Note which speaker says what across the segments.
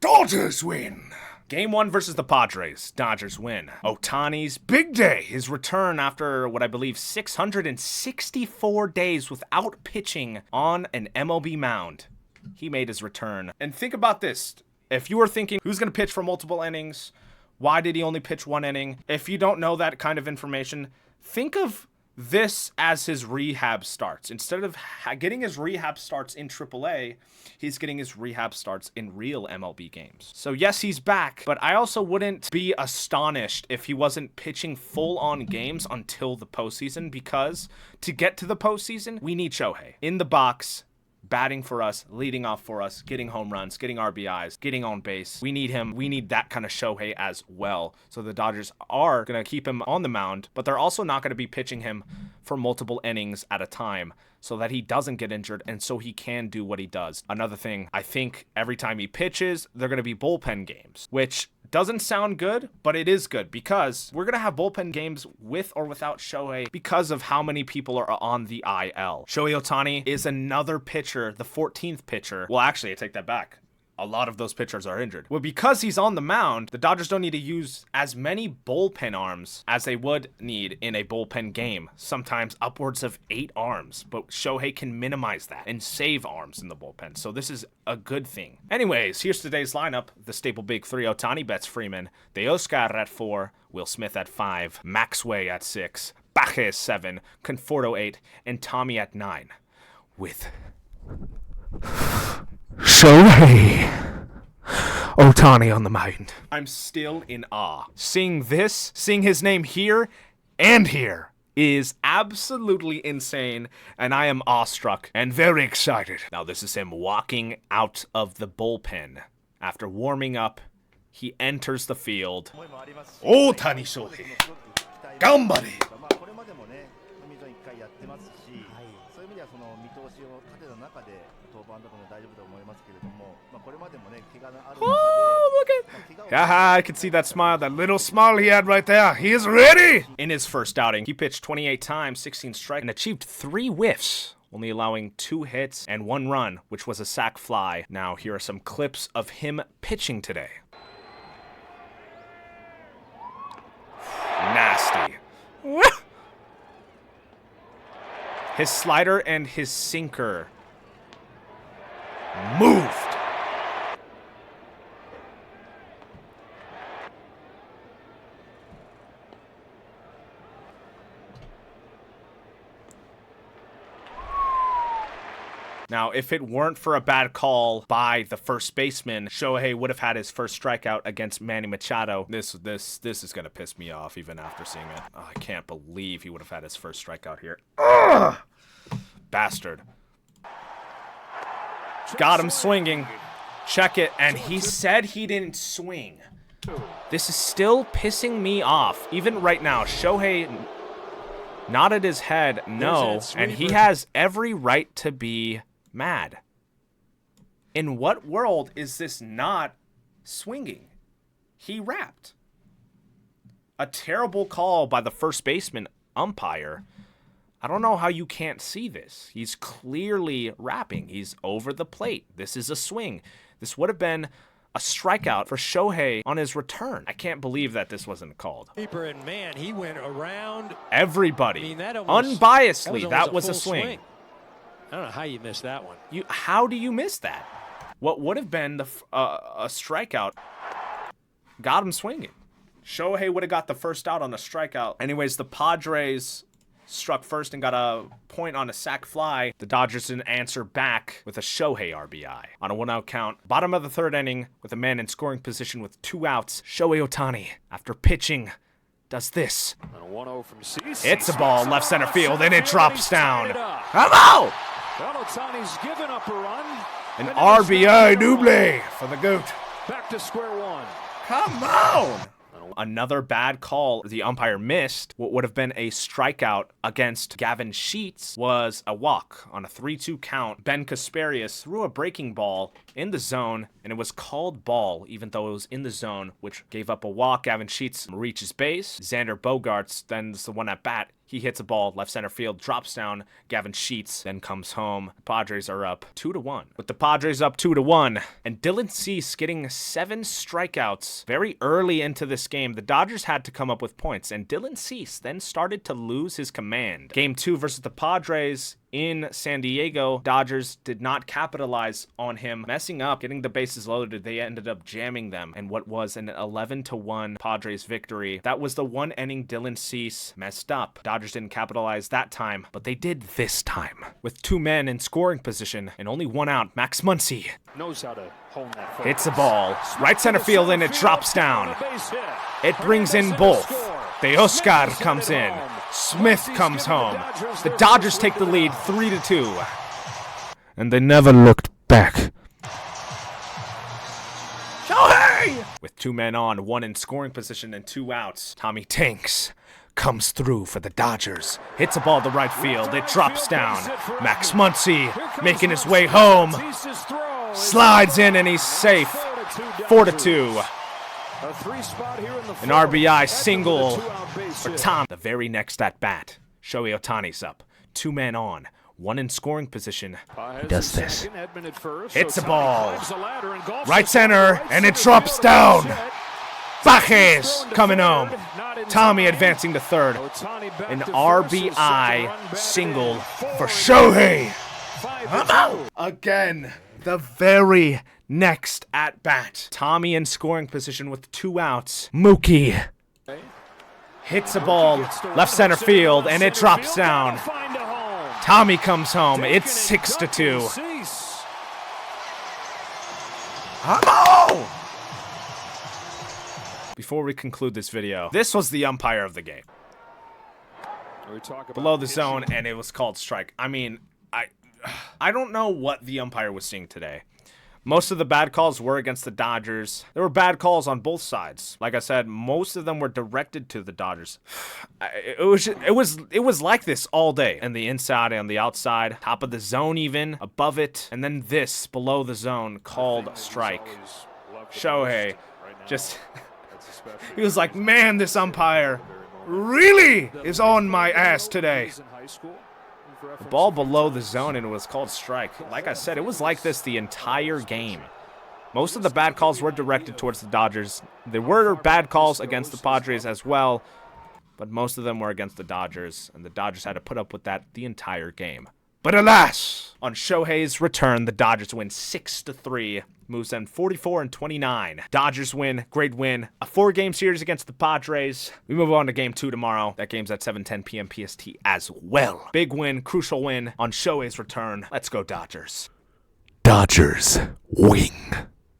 Speaker 1: Dodgers win. Game 1 versus the Padres. Dodgers win. Ohtani's big day. His return after what I believe 664 days without pitching on an MLB mound. He made his return. And think about this. If you were thinking, who's going to pitch for multiple innings? Why did he only pitch 1 inning? If you don't know that kind of information, think of this as his rehab starts. Instead of getting his rehab starts in AAA, he's getting his rehab starts in real MLB games. So yes, he's back, but I also wouldn't be astonished if he wasn't pitching full-on games until the postseason, because to get to the postseason, we need Shohei in the box, batting for us, leading off for us, getting home runs, getting RBIs, getting on base. We need him. We need that kind of Shohei as well. So the Dodgers are going to keep him on the mound, but they're also not going to be pitching him for multiple innings at a time so that he doesn't get injured and so he can do what he does. Another thing, I think every time he pitches, they're going to be bullpen games, which doesn't sound good, but it is good because we're going to have bullpen games with or without Shohei because of how many people are on the IL. Shohei Ohtani is another pitcher, the 14th pitcher. Well, actually, I take that back. A lot of those pitchers are injured. Well, because he's on the mound, the Dodgers don't need to use as many bullpen arms as they would need in a bullpen game. Sometimes upwards of 8 arms, but Shohei can minimize that and save arms in the bullpen. So this is a good thing. Anyways, here's today's lineup. The staple big 3, Ohtani, Betts, Freeman, Teoscar at 4, Will Smith at 5, Maxway at 6, Bajes 7, Conforto 8, and Tommy at 9. With Shohei Ohtani on the mound. I'm still in awe. Seeing his name here and here is absolutely insane, and I am awestruck and very excited. Now this is him walking out of the bullpen. After warming up, he enters the field. Ohtani Shohei. Gambare. Oh, look at I can see that smile, that little smile he had right there. He is ready. In his first outing, he pitched 28 times, 16 strikes, and achieved 3 whiffs, only allowing 2 hits and 1 run, which was a sac fly. Now, here are some clips of him pitching today. Nasty. His slider and his sinker moved. Now, if it weren't for a bad call by the first baseman, Shohei would have had his first strikeout against Manny Machado. This is gonna piss me off even after seeing it. Oh, I can't believe he would have had his first strikeout here. Ugh! Bastard. Got him swinging. Check it, and he said he didn't swing. This is still pissing me off. Even right now, Shohei nodded his head no, and he has every right to be mad. In what world is this not swinging? He rapped. A terrible call by the first baseman umpire. I don't know how you can't see this. He's clearly rapping. He's over the plate. This is a swing. This would have been a strikeout for Shohei on his return. I can't believe that this wasn't called.
Speaker 2: And man, he went around
Speaker 1: everybody. Unbiasedly, that was a swing.
Speaker 2: I don't know how you missed that one.
Speaker 1: How do you miss that? What would have been a strikeout got him swinging. Shohei would have got the first out on a strikeout. Anyways, the Padres struck first and got a point on a sac fly. The Dodgers didn't answer back with a Shohei RBI. On a 1-out count, bottom of the 3rd inning, with a man in scoring position with 2 outs, Shohei Ohtani, after pitching, does this. It's a ball left center field, and it drops down. Hello!
Speaker 2: Ohtani's given up a run.
Speaker 1: An RBI double for the GOAT.
Speaker 2: Back to square one.
Speaker 1: Come on! Another bad call the umpire missed. What would have been a strikeout against Gavin Sheets was a walk on a 3-2 count. Ben Kasparius threw a breaking ball in the zone, and it was called ball, even though it was in the zone, which gave up a walk. Gavin Sheets reaches base. Xander Bogaerts, then the one at bat, He hits a ball, left center field, drops down. Gavin Sheets then comes home. Padres are up 2-1. With the Padres up 2-1, and Dylan Cease getting 7 strikeouts very early into this game, the Dodgers had to come up with points, and Dylan Cease then started to lose his command. Game 2 versus the Padres in San Diego, Dodgers did not capitalize on him messing up, getting the bases loaded. They ended up jamming them, and what was an 11-1 Padres victory. That was the one inning Dylan Cease messed up. Dodgers didn't capitalize that time, but they did this time. With 2 men in scoring position and only 1 out, Max Muncy
Speaker 2: Knows how to hone that focus.
Speaker 1: hits a ball, right center field, and it drops down. It brings in both. De Oscar comes in. Smith comes home. The Dodgers take the lead 3-2. And they never looked back. Shohei! With 2 men on, 1 in scoring position and 2 outs, Tommy Tanks comes through for the Dodgers. Hits a ball to right field. It drops down. Max Muncy making his way home. Slides in and he's safe. 4-2. An RBI single for Tom. The very next at-bat, Shohei Ohtani's up. 2 men on, 1 in scoring position. He does this. Hits a ball. Right center, and it drops down. Bajes coming home. Tommy advancing to third. An RBI single for Shohei. Again, the very next at-bat. Tommy in scoring position with 2 outs. Mookie hits a ball left center field, and it drops down. Tommy comes home. It's 6-2. Before we conclude this video, this was the umpire of the game. Below the zone, and it was called strike. I mean, I don't know what the umpire was seeing today. Most of the bad calls were against the Dodgers. There were bad calls on both sides. Like I said, most of them were directed to the Dodgers. It was like this all day. And the inside and the outside, top of the zone even, above it, and then this below the zone called strike. Shohei just he was like, man, this umpire really is on my ass today. The ball below the zone, and it was called strike. Like I said, it was like this the entire game. Most of the bad calls were directed towards the Dodgers. There were bad calls against the Padres as well, but most of them were against the Dodgers, and the Dodgers had to put up with that the entire game. But alas, on Shohei's return, the Dodgers win 6-3, moves them 44-29. Dodgers win, great win, a 4-game series against the Padres. We move on to game 2 tomorrow. That game's at 7:10 p.m. PST as well. Big win, crucial win on Shohei's return. Let's go Dodgers. Dodgers win.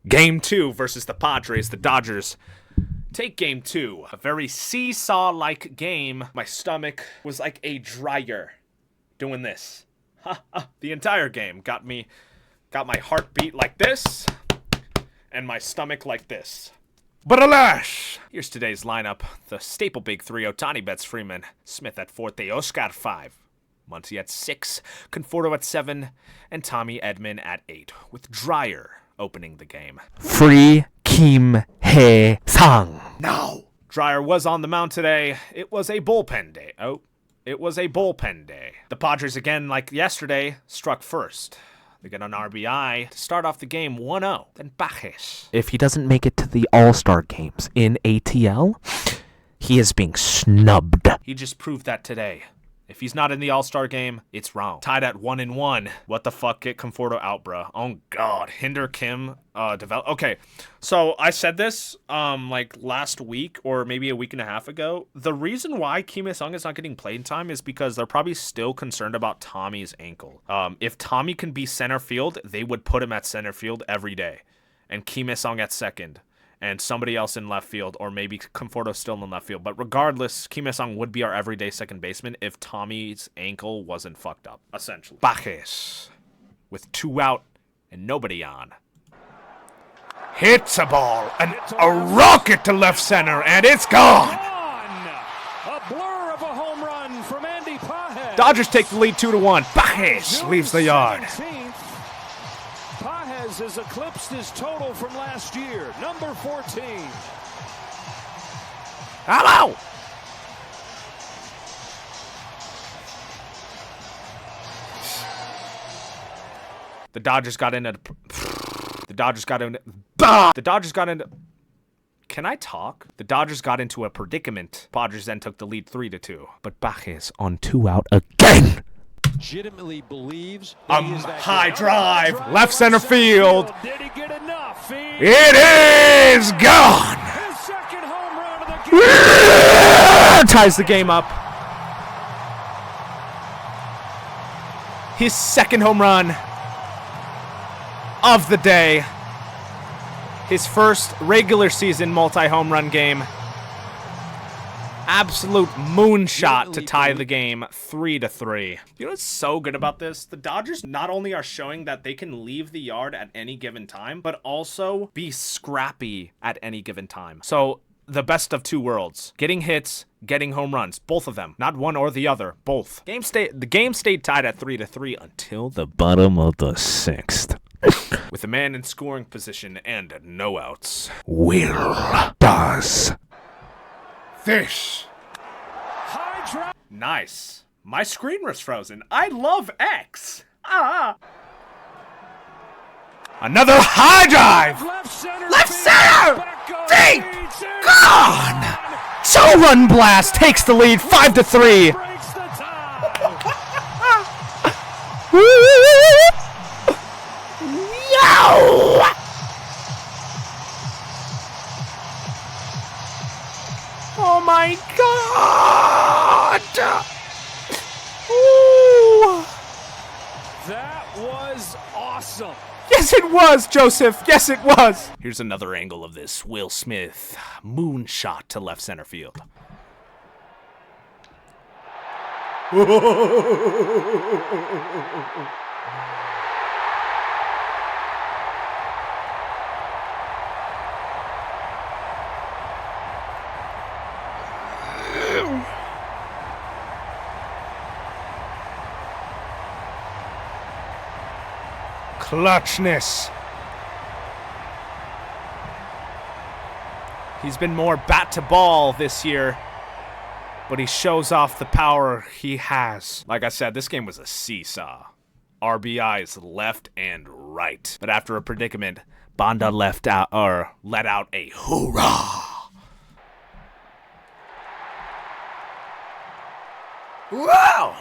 Speaker 1: Game 2 versus the Padres. The Dodgers take game 2. A very seesaw-like game. My stomach was like a dryer doing this. The entire game got my heartbeat like this and my stomach like this. But alas, here's today's lineup. The staple big 3, Ohtani, Betts, Freeman, Smith at 4, De Oscar 5, Muncy at 6, Conforto at 7, and Tommy Edman at 8, with Dryer opening the game. Free Kim Hae-sang. No. Dryer was on the mound today. It was a bullpen day. It was a bullpen day. The Padres, again, like yesterday, struck first. They get an RBI to start off the game 1-0. Then Bajes.
Speaker 3: If he doesn't make it to the All-Star games in ATL, he is being snubbed.
Speaker 1: He just proved that today. If he's not in the All-Star game, it's wrong. Tied at 1-1. What the fuck? Get Conforto out, bro. Oh, God. Hinder Kim develop. Okay, so I said this like last week or maybe a week and a half ago. The reason why Kim Hae-sung is not getting playing time is because they're probably still concerned about Tommy's ankle. If Tommy can be center field, they would put him at center field every day. And Kim Hae-sung at second. And somebody else in left field, or maybe Conforto's still in left field. But regardless, Kim Hae-sung would be our everyday second baseman if Tommy's ankle wasn't fucked up, essentially. Bajes, with 2 out and nobody on, hits a ball, and a rocket to left center, and it's gone!
Speaker 2: A blur of a home run from Andy Pages.
Speaker 1: Dodgers take the lead 2-1. Bajes leaves the yard.
Speaker 2: Pages has eclipsed his total from last year, number 14.
Speaker 1: Hello! The Dodgers got into... The Dodgers got into... The Dodgers got into... Can I talk? The Dodgers got into a predicament. Padres then took the lead 3-2. But Bajes on 2 out again.
Speaker 2: Legitimately believes
Speaker 1: High drive, left center field.
Speaker 2: Did he get enough?
Speaker 1: It is gone.
Speaker 2: His second home run of the game.
Speaker 1: Ties the game up. His second home run of the day. His first regular season multi-home run game. Absolute moonshot to tie the game 3-3. You know what's so good about this? The Dodgers not only are showing that they can leave the yard at any given time, but also be scrappy at any given time. So the best of two worlds. Getting hits, getting home runs. Both of them. Not one or the other. Both. The game stayed tied at 3-3 until the bottom of the 6th. With a man in scoring position and no outs. Will does this. Nice. My screen was frozen. I love X. Another high drive. Left center. Deep. Gone. 2-run blast takes the lead 5-3. Yo! Oh my God! Ooh.
Speaker 2: That was awesome.
Speaker 1: Yes, it was, Joseph. Yes, it was. Here's another angle of this. Will Smith, moonshot to left center field. Clutchness. He's been more bat to ball this year, but he shows off the power he has. Like I said, this game was a seesaw. RBIs left and right. But after a predicament, Banda let out a hoorah. Wow!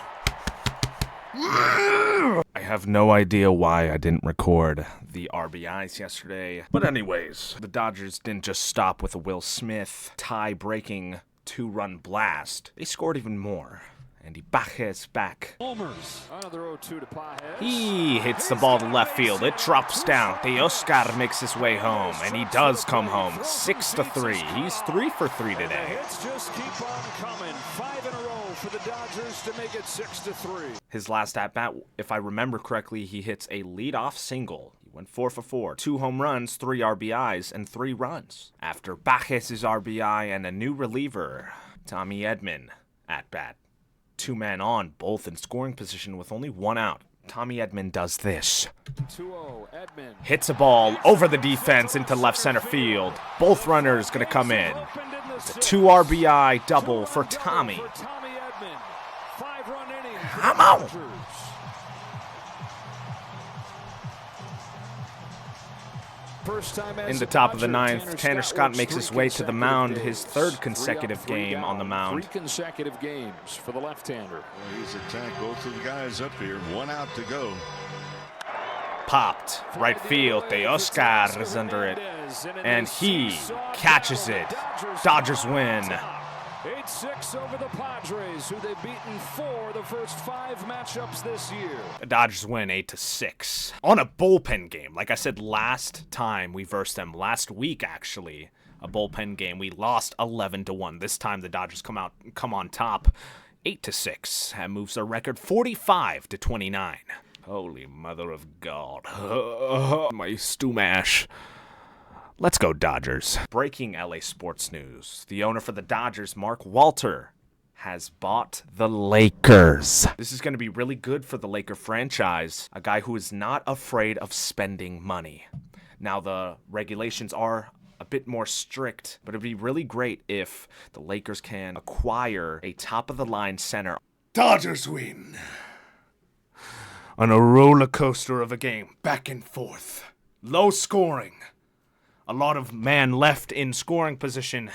Speaker 1: I have no idea why I didn't record the RBIs yesterday. But anyways, the Dodgers didn't just stop with a Will Smith tie-breaking 2-run blast. They scored even more. Andy Bajes back.
Speaker 2: Homers. Another 0-2 to Pajes.
Speaker 1: He hits the ball to left field. It drops down. Teoscar makes his way home, and he does come home 6-3. He's 3 for 3 today.
Speaker 2: Hits just keep on coming. 5 in a row for the Dodgers to make it 6-3.
Speaker 1: His last at-bat, if I remember correctly, he hits a leadoff single. He went 4 for 4. 2 home runs, 3 RBIs, and 3 runs. After Bajes' RBI and a new reliever, Tommy Edman at-bat. 2 men on, both in scoring position with only 1 out. Tommy Edman does this.
Speaker 2: 2-0, Edman.
Speaker 1: Hits a ball over the defense into left center field. Both runners going to come in. It's a 2 RBI double for Tommy. Come on! In the top of the 9th, Tanner Scott makes his way to the mound, his 3rd consecutive game on the mound.
Speaker 2: 3 consecutive games for the left-hander.
Speaker 4: Well, he's attacked both of the guys up here. 1 out to go.
Speaker 1: Popped. Right field. Teoscar is under it. And he catches it. Dodgers win.
Speaker 2: 8-6 over the Padres, who they've beaten 4 the first 5 matchups this year.
Speaker 1: The Dodgers win 8-6 on a bullpen game. Like I said last time we versed them, last week actually, a bullpen game. We lost 11-1. This time the Dodgers come on top 8-6. That moves their record 45-29. Holy mother of God. My stew-mash. Let's go Dodgers. Breaking LA sports news. The owner for the Dodgers, Mark Walter, has bought the Lakers. This is going to be really good for the Laker franchise. A guy who is not afraid of spending money. Now, the regulations are a bit more strict, but it'd be really great if the Lakers can acquire a top-of-the-line center. Dodgers win. on a roller coaster of a game, back and forth. Low scoring. A lot of man left in scoring position.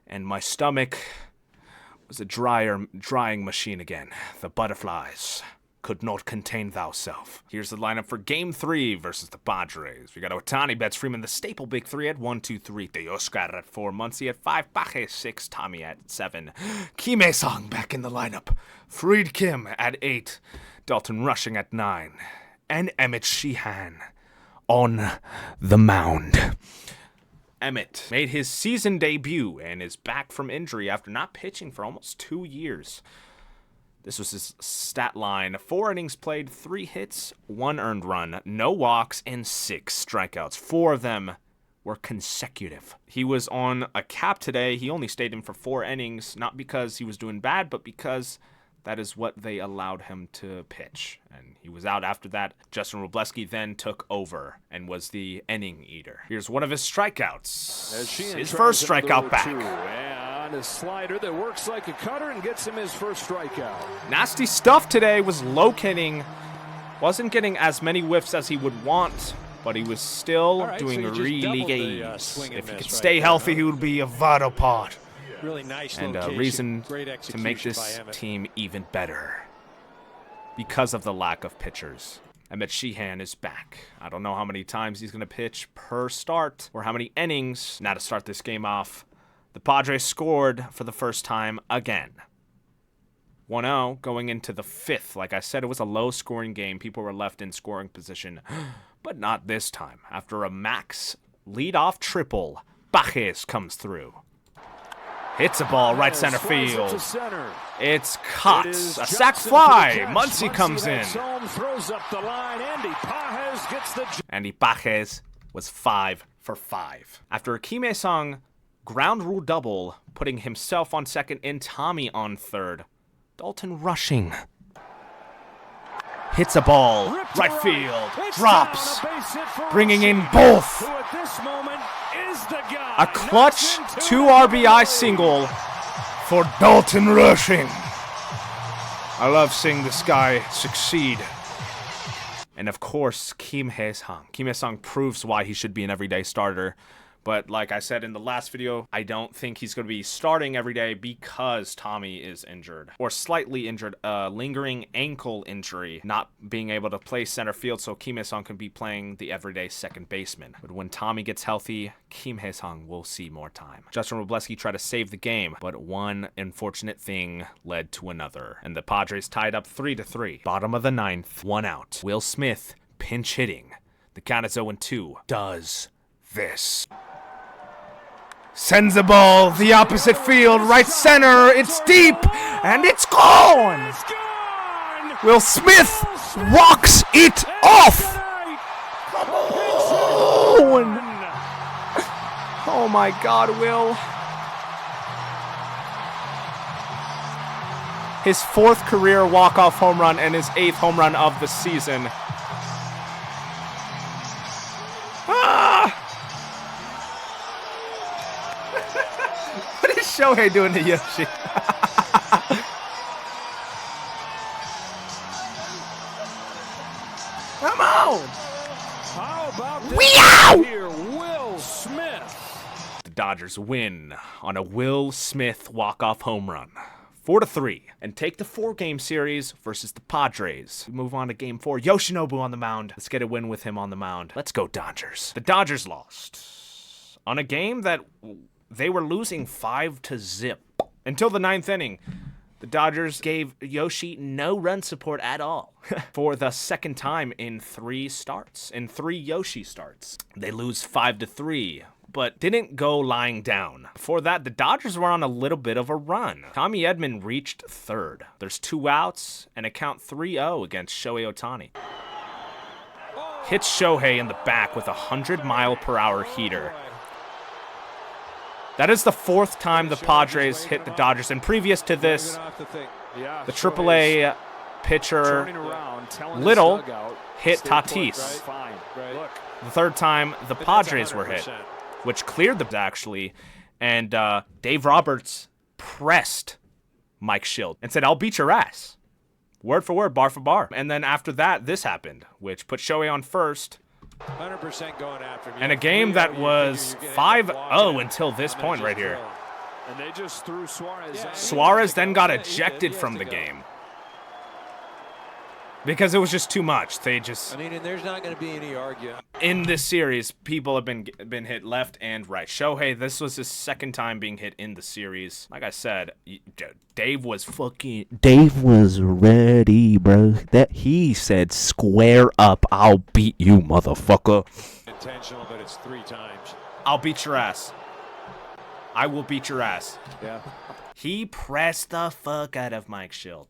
Speaker 1: And my stomach was a drying machine again. The butterflies could not contain thyself. Here's the lineup for Game 3 versus the Padres. We got Ohtani, Betts, Freeman, the staple big three at 1, 2, 3. Teoscar at 4, Muncy at 5, Pache 6, Tommy at 7. Kim-Song back in the lineup. Fried Kim at 8, Dalton Rushing at 9, and Emmett Sheehan on the mound. Emmett made his season debut and is back from injury after not pitching for almost 2 years. This was his stat line. 4 innings played, 3 hits, 1 earned run, no walks, and 6 strikeouts. 4 of them were consecutive. He was on a cap today. He only stayed in for 4 innings, not because he was doing bad, but because that is what they allowed him to pitch. And he was out after that. Justin Robleski then took over and was the inning eater. Here's one of his strikeouts. His first strikeout back.
Speaker 2: And a slider that works like a cutter and gets him his first strikeout.
Speaker 1: Nasty stuff today. Was low hitting. Wasn't getting as many whiffs as he would want, but he was still doing really good. If he could stay healthy, he would be a vital part.
Speaker 5: Really nice
Speaker 1: and a reason to make this team even better because of the lack of pitchers. Emmett Sheehan is back. I don't know how many times he's going to pitch per start or how many innings. Now to start this game off, the Padres scored for the first time again. 1-0 going into the 5th. Like I said, it was a low-scoring game. People were left in scoring position, but not this time. After a max leadoff triple, Pages comes through. Hits a ball right center field. It's caught. A sac fly. Muncy comes in. Andy Pages was 5 for 5. After a Kim-Song ground rule double, putting himself on second and Tommy on third, Dalton Rushing hits a ball right field. Drops. Bringing in both. A clutch 2 RBI single for Dalton Rushing. I love seeing this guy succeed. And of course, Kim-Song. Kim-Song proves why he should be an everyday starter. But like I said in the last video, I don't think he's going to be starting every day because Tommy is injured. Or slightly injured. A lingering ankle injury. Not being able to play center field so Kim-Song can be playing the everyday second baseman. But when Tommy gets healthy, Kim-Song will see more time. Justin Robleski tried to save the game, but one unfortunate thing led to another. And the Padres tied up 3-3. Bottom of the 9th, 1 out. Will Smith pinch hitting. The count is 0-2. Does this. Sends the ball the opposite field, right center. It's deep, and it's gone. Will Smith walks it off. Come on. Oh my God, Will. His 4th career walk-off home run and his 8th home run of the season. What is Shohei doing to Yoshi? Come on!
Speaker 2: How about this here, Will Smith?
Speaker 1: The Dodgers win on a Will Smith walk-off home run. 4-3. And take the 4-game series versus the Padres. We move on to Game 4. Yoshinobu on the mound. Let's get a win with him on the mound. Let's go Dodgers. The Dodgers lost on a game that they were losing 5-0 until the 9th inning. The Dodgers gave Yoshi no run support at all for the 2nd time in 3 starts, in 3 Yoshi starts. They lose 5-3, but didn't go lying down. Before that, the Dodgers were on a little bit of a run. Tommy Edman reached 3rd. There's 2 outs and a count 3-0 against Shohei Ohtani. Hits Shohei in the back with a 100-mile-per-hour heater. That is the 4th time the Padres hit the Dodgers, and previous to this, the AAA pitcher Little hit Tatis. The 3rd time the Padres were hit, which cleared them actually, and Dave Roberts pressed Mike Schilt and said, "I'll beat your ass." Word for word, bar for bar. And then after that, this happened, which put Shohei on first.
Speaker 2: 100% going after him.
Speaker 1: And a game that was 5-0 until this point right here.
Speaker 2: And they just threw Suarez.
Speaker 1: Suarez then got ejected from the game. Because it was just too much. They just...
Speaker 2: I mean, and there's not going to be any argument.
Speaker 1: In this series, people have been hit left and right. Shohei, this was his second time being hit in the series. Like I said, Dave was
Speaker 3: ready, bro. That he said, square up, I'll beat you, motherfucker.
Speaker 2: Intentional, but it's 3 times.
Speaker 1: I'll beat your ass. I will beat your ass.
Speaker 2: Yeah.
Speaker 1: He pressed the fuck out of Mike Schilt.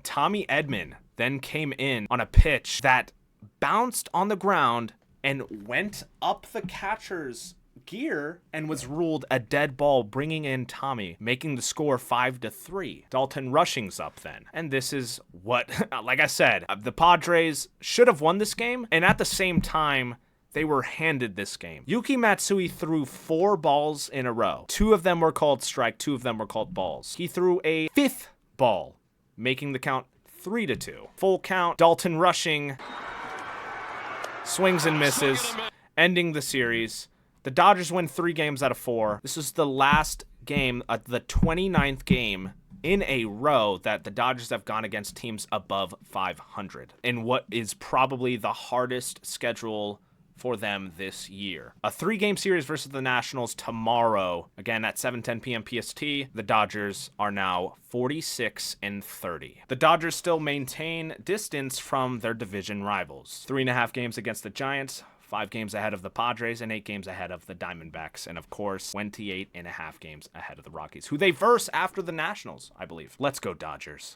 Speaker 1: Tommy Edman then came in on a pitch that bounced on the ground and went up the catcher's gear and was ruled a dead ball, bringing in Tommy, making the score 5-3. Dalton Rushing's up then. And this is what, like I said, the Padres should have won this game, and at the same time, they were handed this game. Yuki Matsui threw 4 balls in a row. 2 of them were called strike, 2 of them were called balls. He threw a 5th ball, making the count 3-2. Full count, Dalton Rushing swings and misses, ending the series. The Dodgers win 3 games out of 4. This is the last game, the 29th game in a row that the Dodgers have gone against teams above 500 in what is probably the hardest schedule for them this year. A 3-game series versus the Nationals tomorrow, again at 7:10 p.m. PST. The Dodgers are now 46-30. The Dodgers still maintain distance from their division rivals. 3.5 games against the Giants, 5 games ahead of the Padres, and 8 games ahead of the Diamondbacks, and of course 28.5 games ahead of the Rockies, who they verse after the Nationals, I believe. Let's go Dodgers.